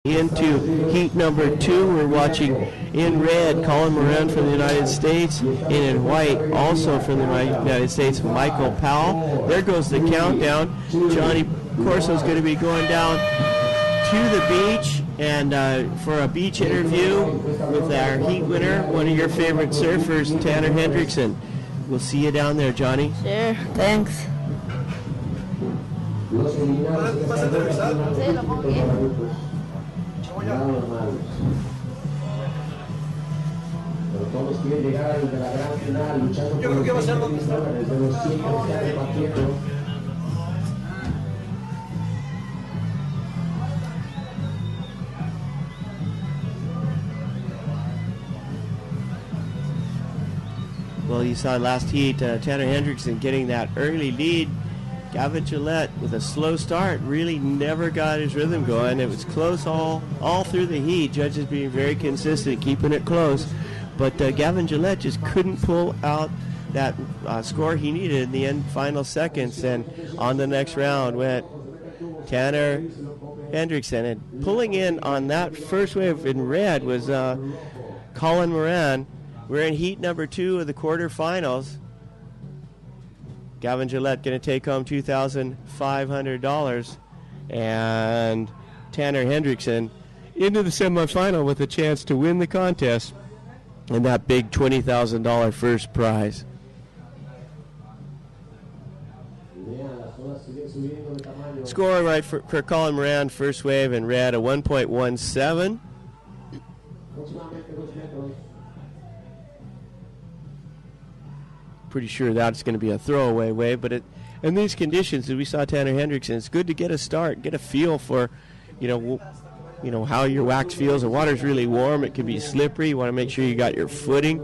Into heat number 2, we're watching in red Colin Moran from the United States, and in white, also from the United States, Michael Powell. There goes the countdown. Johnny Corso's going to be going down to the beach and for a beach interview with our heat winner, one of your favorite surfers, Tanner Hendrickson. We'll see you down there, Johnny. Sure, thanks. Todos quieren llegar de la gran final, luchando. Yo creo que va a ser lo mismo. Desde los 100 que están repartiendo. Well, you saw last heat, Tanner Hendrickson getting that early lead. Gavin Gillette with a slow start really never got his rhythm going. It was close all through the heat. Judges being very consistent, keeping it close. But Gavin Gillette just couldn't pull out that score he needed in the end final seconds. And on the next round went Tanner Hendrickson. And pulling in on that first wave in red was Colin Moran. We're in heat number 2 of the quarterfinals. Gavin Gillette going to take home $2,500. And Tanner Hendrickson into the semifinal with a chance to win the contest and that big $20,000 first prize. Score right for Colin Moran, first wave in red, a 1.17. Pretty sure that's going to be a throwaway wave, but in these conditions, as we saw Tanner Hendrickson, it's good to get a start, get a feel for, how your wax feels. The water's really warm; it can be slippery. You want to make sure you got your footing.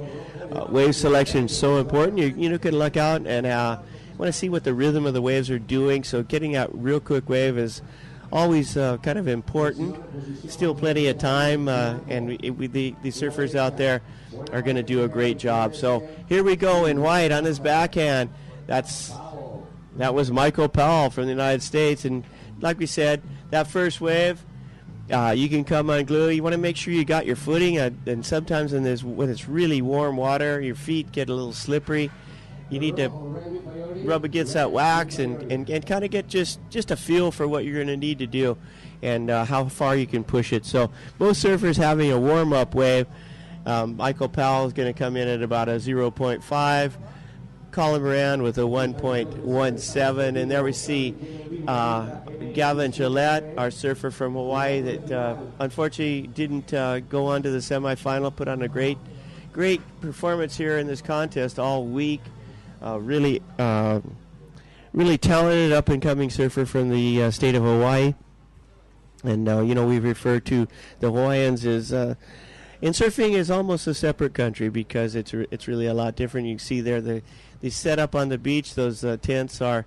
Wave selection is so important. You can look out and want to see what the rhythm of the waves are doing. So getting that real quick wave is always kind of important. Still plenty of time, and the surfers out there are going to do a great job. So here we go in white on his backhand. That was Michael Powell from the United States. And like we said, that first wave, you can come unglued. You want to make sure you got your footing. And sometimes when it's really warm water, your feet get a little slippery. You need to rub against that wax and kind of get just a feel for what you're going to need to do and how far you can push it. So both surfers having a warm-up wave. Michael Powell is going to come in at about a 0.5. Colin Moran with a 1.17. And there we see Gavin Gillette, our surfer from Hawaii, that unfortunately didn't go on to the semifinal, put on a great performance here in this contest all week. Really talented up-and-coming surfer from the state of Hawaii. And, we refer to the Hawaiians as... and surfing is almost a separate country because it's really a lot different. You can see there the set up on the beach. Those tents are...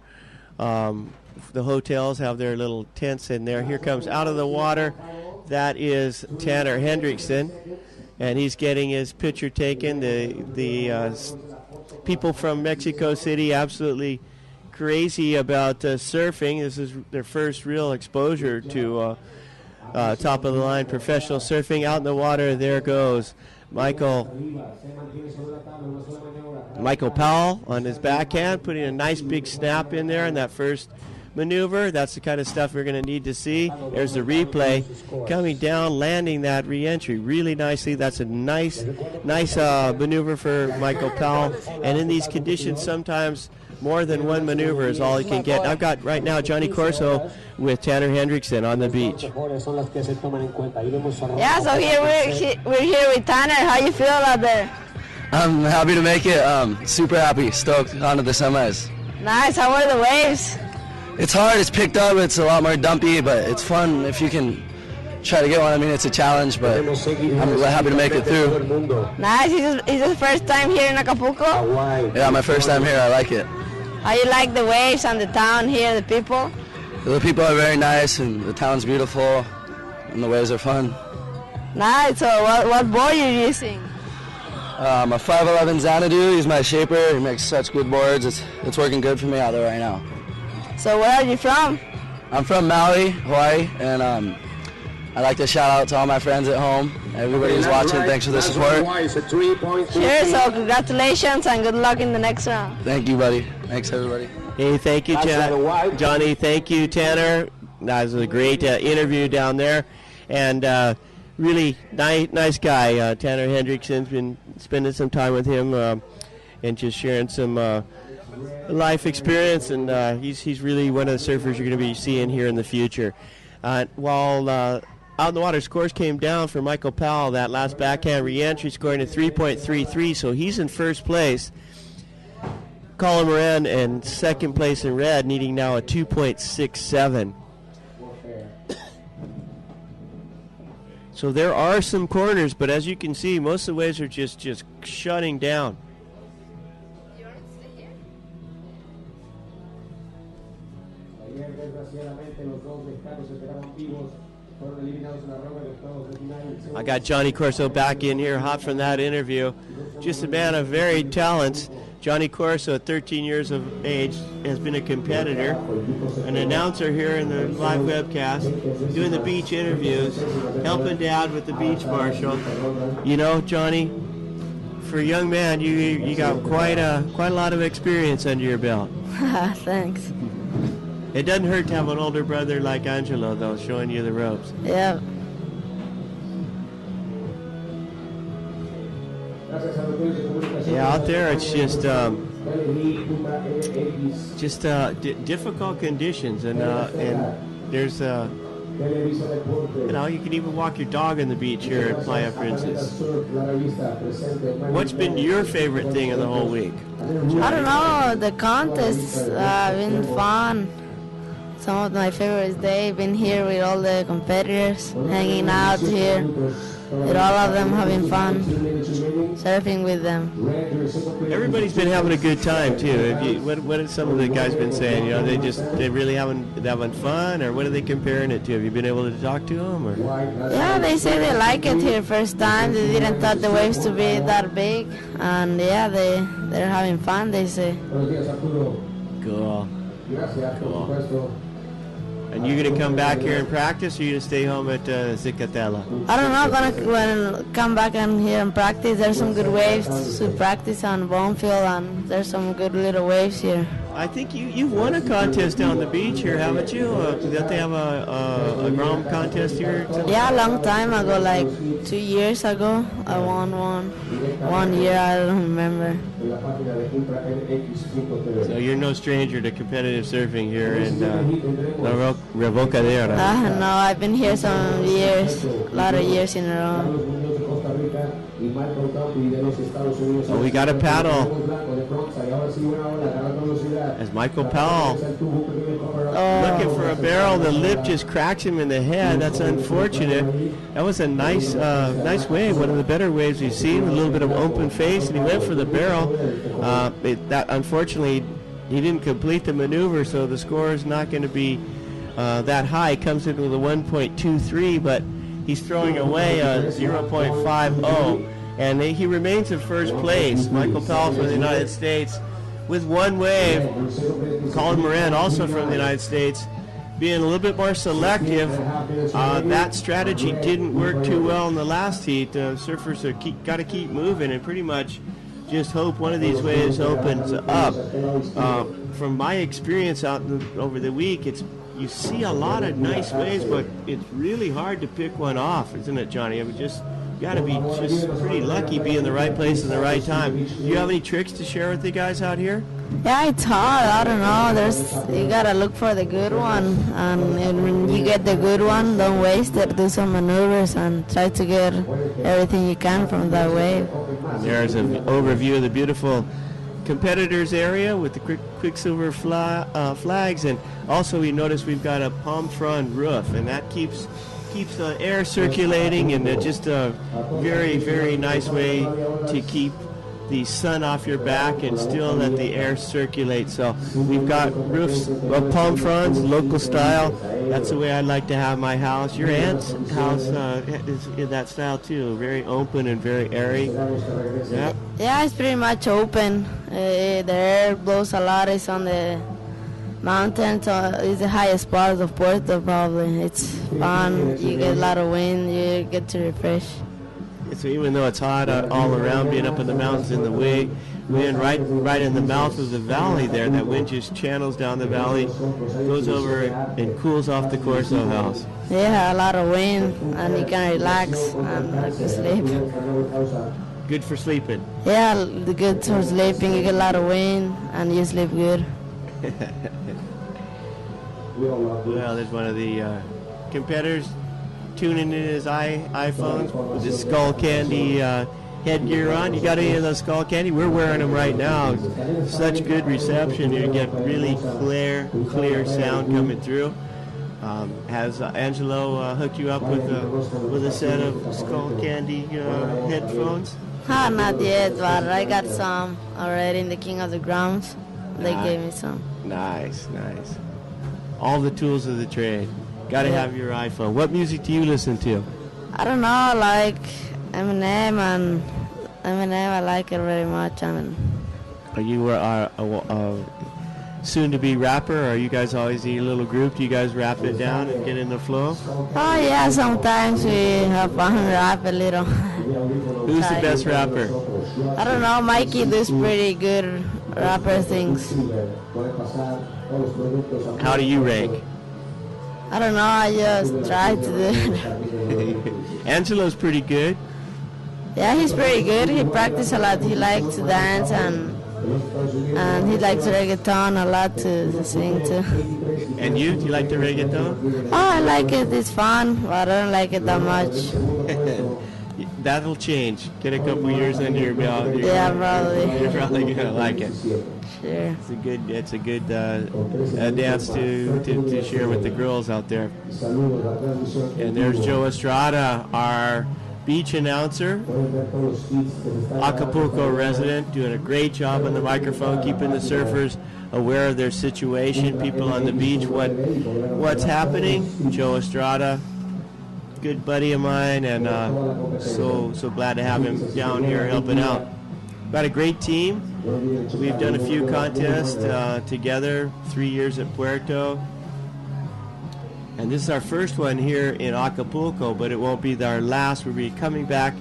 the hotels have their little tents in there. Here comes out of the water. That is Tanner Hendrickson. And he's getting his picture taken. The people from Mexico City absolutely crazy about surfing. This is their first real exposure to top of the line professional surfing. Out in the water, there goes Michael Powell on his backhand, putting a nice big snap in there in that first maneuver. That's the kind of stuff we're going to need to see. There's the replay coming down, landing that re-entry really nicely. That's a nice maneuver for Michael Powell. And in these conditions, sometimes more than one maneuver is all he can get. I've got right now Johnny Corso with Tanner Hendrickson on the beach. Yeah, so we're here with Tanner. How you feel out there? I'm happy to make it. Super happy, stoked onto the semis. Nice. How are the waves? It's hard. It's picked up. It's a lot more dumpy, but it's fun if you can try to get one. I mean, it's a challenge, but I'm happy to make it through. Nice. Is this first time here in Acapulco? Yeah, my first time here. I like it. How you like the waves and the town here, the people? The people are very nice, and the town's beautiful, and the waves are fun. Nice. So what board are you using? A 5'11" Xanadu. He's my shaper. He makes such good boards. It's working good for me out there right now. So where are you from? I'm from Maui, Hawaii, and I'd like to shout out to all my friends at home. Everybody who's watching, thanks for the support. Sure, so congratulations and good luck in the next round. Thank you, buddy. Thanks, everybody. Hey, thank you, Johnny. Thank you, Tanner. That was a great interview down there. And really nice guy. Tanner Hendrickson's been spending some time with him and just sharing some life experience. And he's really one of the surfers you're going to be seeing here in the future. While out in the water, scores came down for Michael Powell. That last backhand re-entry scoring a 3.33, so he's in first place. Colin Moran in second place in red, needing now a 2.67. So there are some corners, but as you can see, most of the waves are just shutting down. I got Johnny Corso back in here, hot from that interview. Just a man of varied talents. Johnny Corso, at 13 years of age, has been a competitor, an announcer here in the live webcast, doing the beach interviews, helping Dad with the beach marshal. You know, Johnny, for a young man, you got quite a lot of experience under your belt. Thanks. It doesn't hurt to have an older brother like Angelo, though, showing you the ropes. Yeah. Yeah, out there it's just difficult conditions, and there's you can even walk your dog on the beach here at Playa Princess. What's been your favorite thing of the whole week? I don't know, the contests have been fun. Some of my favorites, they've been here with all the competitors, hanging out here with all of them, having fun, surfing with them. Everybody's been having a good time too. What have some of the guys been saying? You know, they really having fun, or what are they comparing it to? Have you been able to talk to them? Or? Yeah, they say they like it here first time. They didn't thought the waves to be that big, and yeah, they're having fun. They say. Cool. And you're going to come back here and practice, or you going to stay home at Zicatela? I don't know. I'm going to come back and here and practice. There's some good waves to practice on Bonefield, and there's some good little waves here. I think you've won a contest down the beach here, haven't you? Don't they have a Grom contest here? Yeah, a long time ago, like 2 years ago. I won one year, I don't remember. So you're no stranger to competitive surfing here in La Revocadera. No, I've been here some years, a lot of years in a row. So we got a paddle as Michael Powell looking for a barrel. The lip just cracks him in the head. That's unfortunate. That was a nice wave, one of the better waves we've seen, with a little bit of open face, and he went for the barrel. That unfortunately he didn't complete the maneuver, so the score is not going to be that high. He comes in with a 1.23, but he's throwing away a 0.50, and he remains in first place. Michael Powell from the United States with one wave. Colin Moran, also from the United States, being a little bit more selective. That strategy didn't work too well in the last heat. Surfers got to keep moving and pretty much just hope one of these waves opens up. From my experience out over the week, you see a lot of nice waves, but it's really hard to pick one off, isn't it, Johnny? I mean, you got to be just pretty lucky, be in the right place at the right time. Do you have any tricks to share with the guys out here? Yeah, it's hard. I don't know. You gotta look for the good one, and when you get the good one, don't waste it. Do some maneuvers and try to get everything you can from that wave. There's an overview of the beautiful competitors area with the Quicksilver flags, and also we notice we've got a palm frond roof, and that keeps the air circulating, and just a very, very nice way to keep the sun off your back and still let the air circulate. So we've got roofs of palm fronds, local style. That's the way I'd like to have my house. Your aunt's house is in that style too, very open and very airy. Yep. Yeah, it's pretty much open. The air blows a lot. It's on the Mountains is the highest part of Puerto, probably. It's fun. You get a lot of wind. You get to refresh. So even though it's hot all around, being up in the mountains in the wind right in the mouth of the valley there, that wind just channels down the valley, goes over and cools off the Corso house. Yeah, a lot of wind, and you can relax and sleep. Good for sleeping. Yeah, good for sleeping. You get a lot of wind, and you sleep good. Well, there's one of the competitors tuning in his iPhones with his Skull Candy headgear on. You got any of those Skull Candy? We're wearing them right now. Such good reception. You get really clear sound coming through. Has Angelo hooked you up with a set of Skull Candy headphones? Not yet, but I got some already in the King of the Grounds. They gave me some. Nice. All the tools of the trade. Got to have your iPhone. What music do you listen to? I don't know, like Eminem, I like it very much. Are you a soon-to-be rapper, or are you guys always a little group? Do you guys rap it down and get in the flow? Oh yeah, sometimes we have fun and rap a little. Who's the best rapper? I don't know, Mikey does pretty good rapper things. How do you rank? I don't know, I just try to do it. Angelo's pretty good. Yeah, he's pretty good. He practices a lot. He likes to dance and he likes reggaeton a lot to sing too. And you? Do you like the reggaeton? Oh, I like it. It's fun, but I don't like it that much. That'll change. Get a couple years under your belt. Yeah, probably. You're probably gonna like it. Sure. It's a good dance to share with the girls out there. And there's Joe Estrada, our beach announcer, Acapulco resident, doing a great job on the microphone, keeping the surfers aware of their situation, people on the beach, what's happening. Joe Estrada, good buddy of mine, and so glad to have him down here helping out. Got a great team. We've done a few contests together, 3 years at Puerto. And this is our first one here in Acapulco, but it won't be our last. We'll be coming back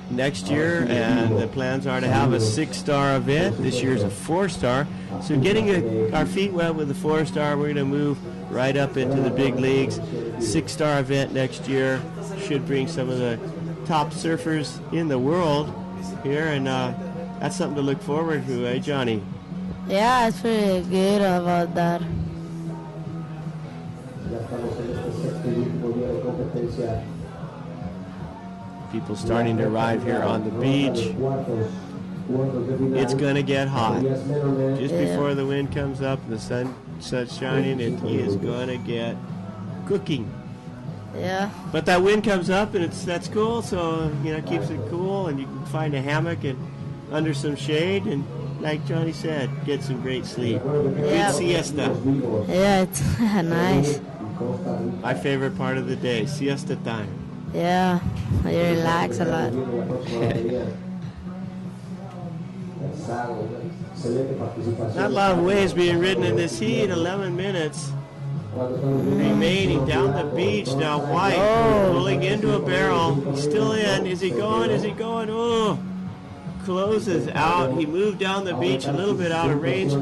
next year, and the plans are to have a 6-star event. This year's a 4-star. So getting our feet wet with the 4-star, we're going to move right up into the big leagues. 6-star event next year should bring some of the top surfers in the world here, and that's something to look forward to, eh, Johnny? Yeah, it's pretty good about that. People starting to arrive here on the beach. It's going to get hot. Just before the wind comes up and the sun's shining, it is going to get cooking. Yeah. But that wind comes up and that's cool, so it keeps it cool, and you can find a hammock and under some shade, and like Johnny said, get some great sleep. Good siesta. Yeah, it's nice. My favorite part of the day, siesta time. Yeah, you relax a lot. Not a lot of waves being ridden in this heat. 11 minutes remaining down the beach. Now White pulling into a barrel. He's still in. Is he going? Oh, closes out. He moved down the beach a little bit out of range.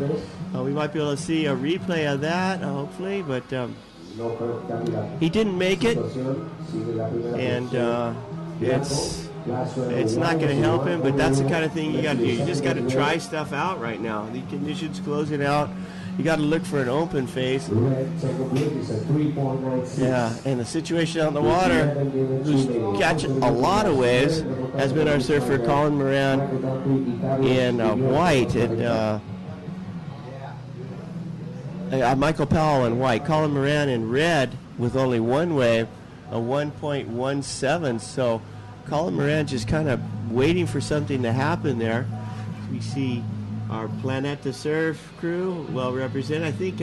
We might be able to see a replay of that, hopefully, but he didn't make it, and it's not going to help him, but that's the kind of thing you got to do. You just got to try stuff out right now. The conditions closing out. You got to look for an open face. Yeah, and the situation out in the water, who's catching a lot of waves, has been our surfer Colin Moran in white, and Michael Powell in white. Colin Moran in red with only one wave, a 1.17. So Colin Moran just kind of waiting for something to happen there. We see our Planet to Surf crew well represented. I think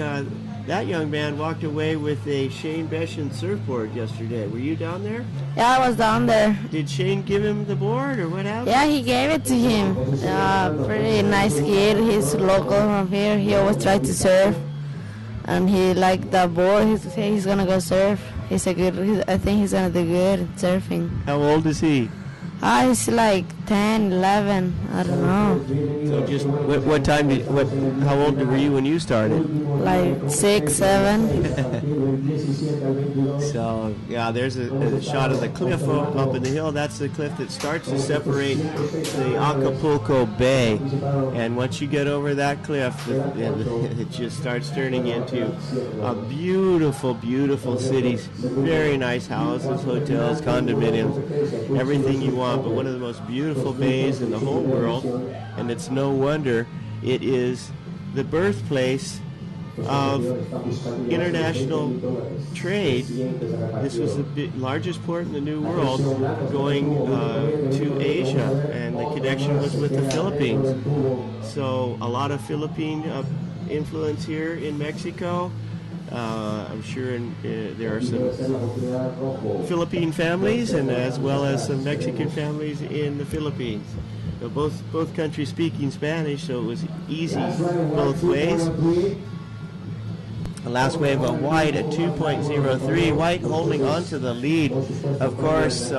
that young man walked away with a Shane Beshan surfboard yesterday. Were you down there? Yeah, I was down there. Did Shane give him the board, or what happened? Yeah, he gave it to him. Pretty nice kid. He's local from here. He always tried to surf. and he like Jabour. He's gonna go surf. I think he's gonna do good at surfing. How old is he? He's like 10, 11. I don't know. So just what time? How old were you when you started? Like 6, 7. So yeah, there's a shot of the cliff up in the hill. That's the cliff that starts to separate the Acapulco Bay, and once you get over that cliff, it just starts turning into a beautiful, beautiful city. Very nice houses, hotels, condominiums, everything you want. But one of the most beautiful bays in the whole world, and it's no wonder it is the birthplace of international trade. This was the largest port in the New World going to Asia, and the connection was with the Philippines. So a lot of Philippine influence here in Mexico. I'm sure there are some Philippine families, and as well as some Mexican families in the Philippines. So both countries speaking Spanish, so it was easy both ways. The last wave of White at 2.03. White holding on to the lead. Of course,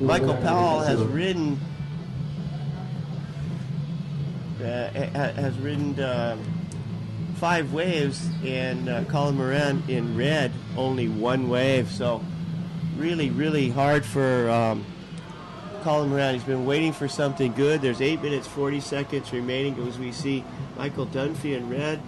Michael Powell has ridden 5 waves, and Colin Moran in red only 1 wave. So really, really hard for Colin Moran. He's been waiting for something good. There's 8 minutes 40 seconds remaining as we see Michael Dunphy in red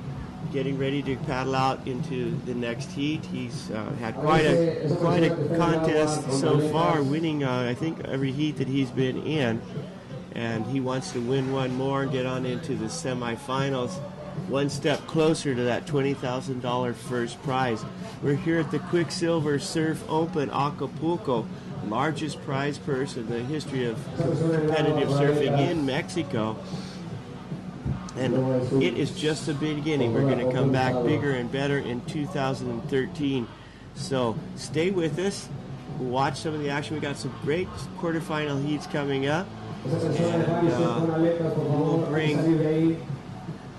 getting ready to paddle out into the next heat. He's had quite a contest so far, winning I think every heat that he's been in, and he wants to win one more and get on into the semifinals, one step closer to that $20,000 first prize. We're here at the Quicksilver Surf Open Acapulco, largest prize purse in the history of competitive surfing in Mexico. And it is just the beginning. We're going to come back bigger and better in 2013. So stay with us. Watch some of the action. We got some great quarterfinal heats coming up. And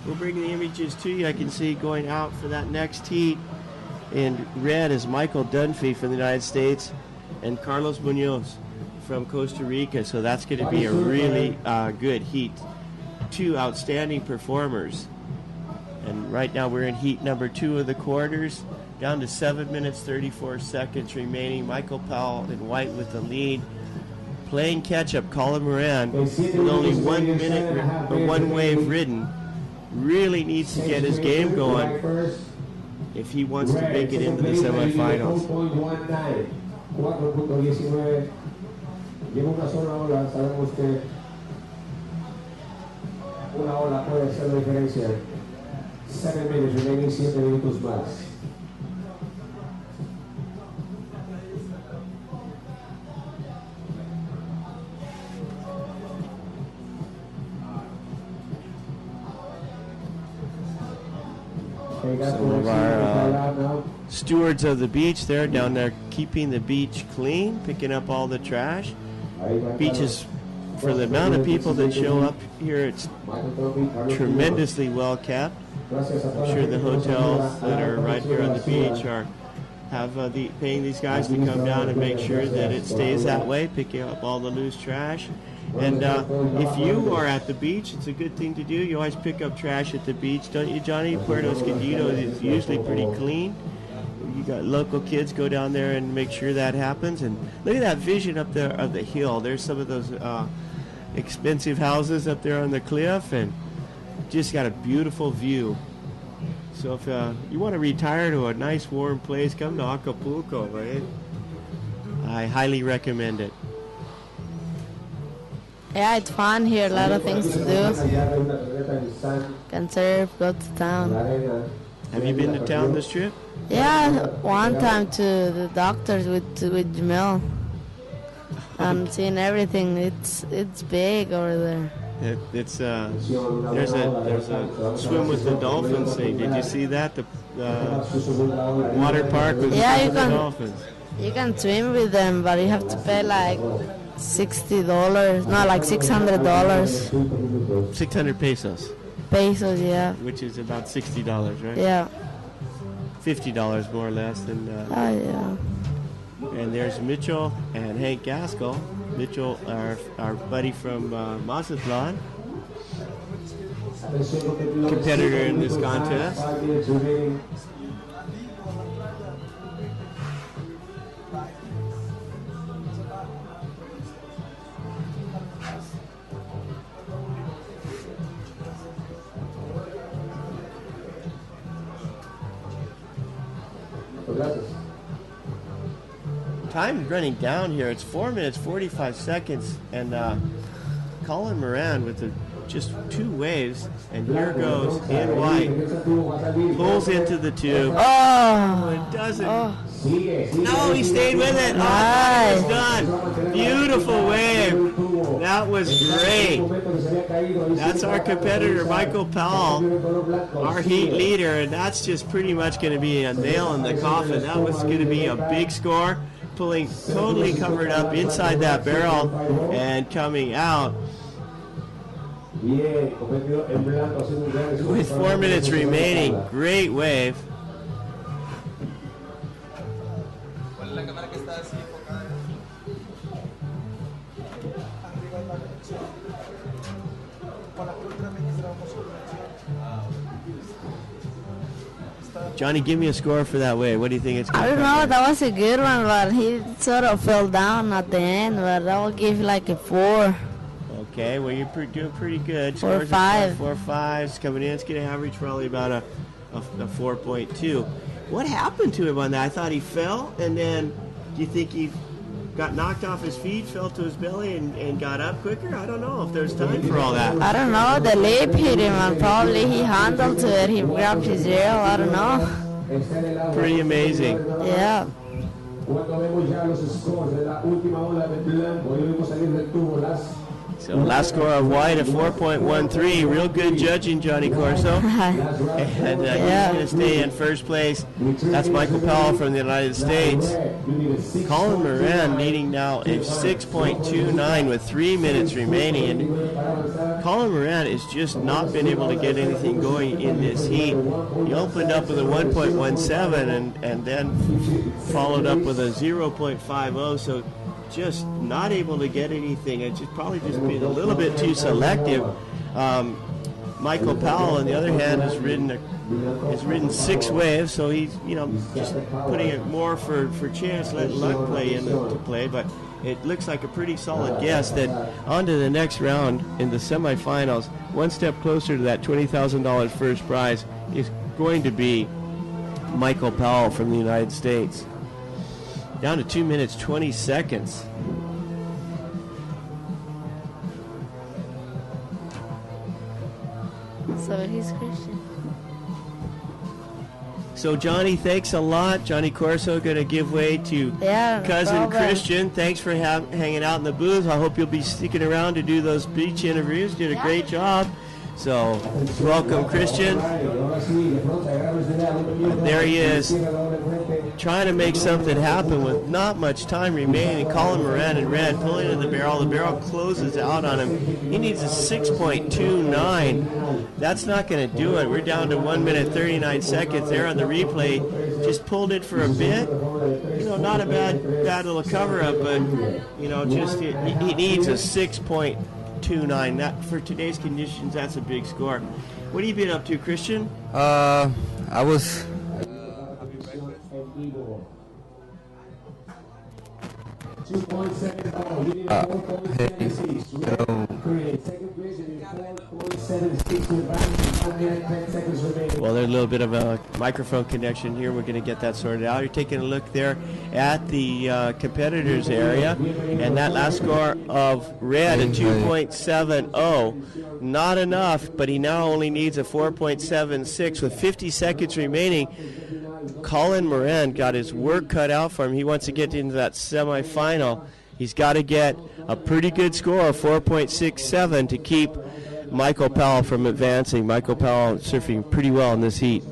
we'll bring the images to you. I can see going out for that next heat. In red is Michael Dunphy from the United States and Carlos Munoz from Costa Rica. So that's going to be a really good heat. 2 outstanding performers. And right now we're in heat number 2 of the quarters, down to 7 minutes 34 seconds remaining. Michael Powell in white with the lead. Playing catch-up, Colin Moran, with only 1 minute or 1 wave ridden, really needs to get his game going if he wants to make it into the semifinals. Una ola puede hacer la diferencia. 7 minutes remaining, 7 minutos más. Some of our stewards of the beach, they're down there keeping the beach clean, picking up all the trash. Beach is, for the amount of people that show up here, it's tremendously well kept. I'm sure the hotels that are right here on the beach have paying these guys to come down and make sure that it stays that way, picking up all the loose trash. And if you are at the beach, it's a good thing to do. You always pick up trash at the beach, don't you, Johnny? Puerto Escondido is usually pretty clean. You got local kids go down there and make sure that happens. And look at that vision up there of the hill. There's some of those expensive houses up there on the cliff, and just got a beautiful view. So if you want to retire to a nice warm place, come to Acapulco, right? I highly recommend it. Yeah, it's fun here. A lot of things to do. Can surf, go to town. Have you been to town this trip? Yeah, one time to the doctors with Jamil. I'm seeing everything. It's big over there. There's a swim with the dolphins thing. Did you see that? The water park with the dolphins. You can swim with them, but you have to pay like $60. No, like $600. 600 pesos. Pesos, yeah. Which is about $60, right? Yeah. $50 more or less than. Oh, yeah. And there's Mitchell and Hank Gaskell. Mitchell, our buddy from Mazatlan, competitor in this contest. Time running down here. It's 4 minutes 45 seconds, and Colin Moran with just 2 waves, and here goes in white, pulls into the tube. Oh, It doesn't. oh. No, he stayed with it. Oh, it was done. Beautiful wave. That was great. That's our competitor, Michael Powell, our heat leader, and that's just pretty much going to be a nail in the coffin. That was going to be a big score, pulling totally covered up inside that barrel and coming out. With 4 minutes remaining, great wave. Johnny, give me a score for that wave. What do you think it's going I to don't know, that was a good one, but he sort of fell down at the end, but I will give like a 4. Okay, well, you're doing pretty good. 4 or Scores 5. 4 or 5s coming in. It's going to average probably about a 4.2. What happened to him on that? I thought he fell, and then do you think he got knocked off his feet, fell to his belly, and got up quicker? I don't know if there's time for all that. I don't know, the lip hit him and probably he handled to it, he grabbed his rail, I don't know. Pretty amazing. Yeah. So last score of white at 4.13. Real good judging, Johnny Corso. And he's going to stay in first place. That's Michael Powell from the United States. Colin Moran needing now a 6.29 with 3 minutes remaining. And Colin Moran has just not been able to get anything going in this heat. He opened up with a 1.17 and then followed up with a 0.50. So just not able to get anything. It's just probably just being a little bit too selective. Michael Powell, on the other hand, has ridden 6 waves, so he's just putting it more for chance, letting luck play into play. But it looks like a pretty solid guess that on to the next round in the semifinals, one step closer to that $20,000 first prize, is going to be Michael Powell from the United States. Down to 2 minutes, 20 seconds. So he's Christian. So Johnny, thanks a lot. Johnny Corso going to give way to cousin problem. Christian. Thanks for hanging out in the booth. I hope you'll be sticking around to do those beach interviews. Did a great job. So welcome, Christian. And there he is, trying to make something happen with not much time remaining. Colin Moran in red, pulling in the barrel. The barrel closes out on him. He needs a 6.29. That's not going to do it. We're down to 1 minute 39 seconds there on the replay. Just pulled it for a bit. Not a bad little cover up, but just he needs a 6.29. That for today's conditions, that's a big score. What have you been up to, Christian? I was. Well, there's a little bit of a microphone connection here. We're going to get that sorted out. You're taking a look there at the competitors area, and that last score of red at 2.70. Not enough, but he now only needs a 4.76 with 50 seconds remaining. Colin Moran got his work cut out for him. He wants to get into that semifinal. He's got to get a pretty good score of 4.67 to keep Michael Powell from advancing. Michael Powell surfing pretty well in this heat.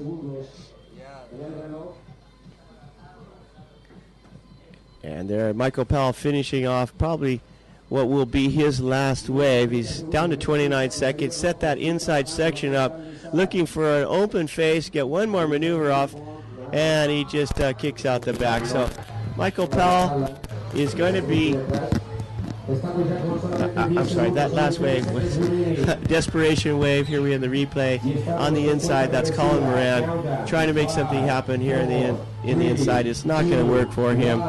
And there, Michael Powell finishing off probably what will be his last wave. He's down to 29 seconds. Set that inside section up, looking for an open face, get one more maneuver off, and he just kicks out the back. So Michael Powell is going to be, I'm sorry, that last wave was desperation wave. Here we in the replay. On the inside, that's Colin Moran trying to make something happen here in the inside. It's not going to work for him.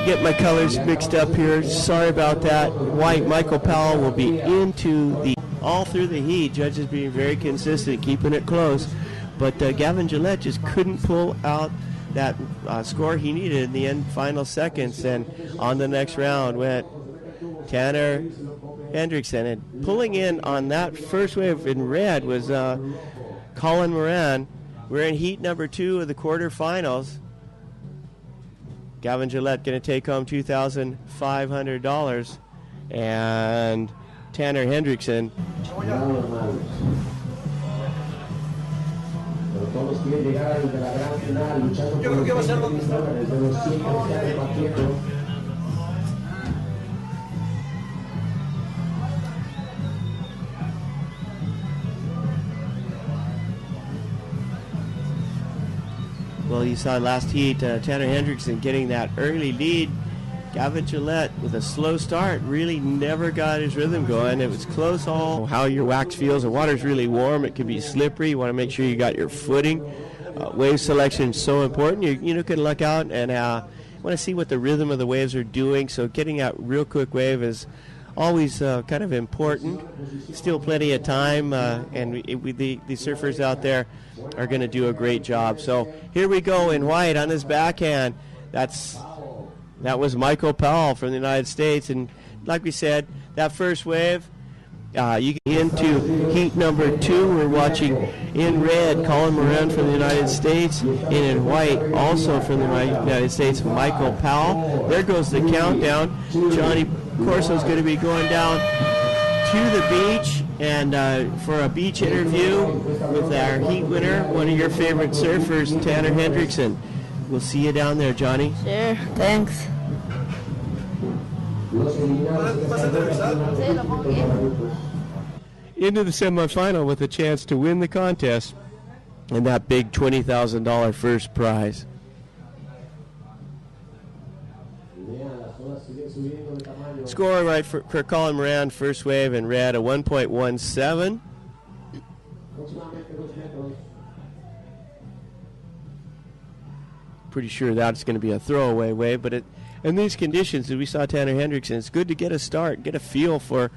Get my colors mixed up here. Sorry about that. White Michael Powell will be into the all through the heat. Judges being very consistent, keeping it close. But Gavin Gillette just couldn't pull out that score he needed in the final seconds. And on the next round went Tanner Hendrickson. And pulling in on that first wave in red was Colin Moran. We're in heat number 2 of the quarterfinals. Gavin Gillette going to take home $2,500. And Tanner Hendrickson. Todos quieren llegar a la gran final, luchando por los desde los 100 que están repartiendo. Well, you saw last heat, Tanner Hendrickson getting that early lead. Gavin Gillette with a slow start really never got his rhythm going. It was close all. How your wax feels. The water's really warm. It can be slippery. You want to make sure you got your footing. Wave selection is so important. You can look out and want to see what the rhythm of the waves are doing. So getting that real quick wave is always kind of important. Still plenty of time, and the surfers out there are going to do a great job. So here we go in white on his backhand. That was Michael Powell from the United States. And like we said, that first wave, you get into heat number 2. We're watching in red Colin Moran from the United States, and in white also from the United States, Michael Powell. There goes the countdown. Johnny Corso's going to be going down to the beach and for a beach interview with our heat winner, one of your favorite surfers, Tanner Hendrickson. We'll see you down there, Johnny. Sure, thanks. Into the semifinal with a chance to win the contest and that big $20,000 first prize. Score right for Colin Moran, first wave in red, a 1.17. Pretty sure that's going to be a throwaway wave, but in these conditions, as we saw Tanner Hendrickson, it's good to get a start, get a feel for,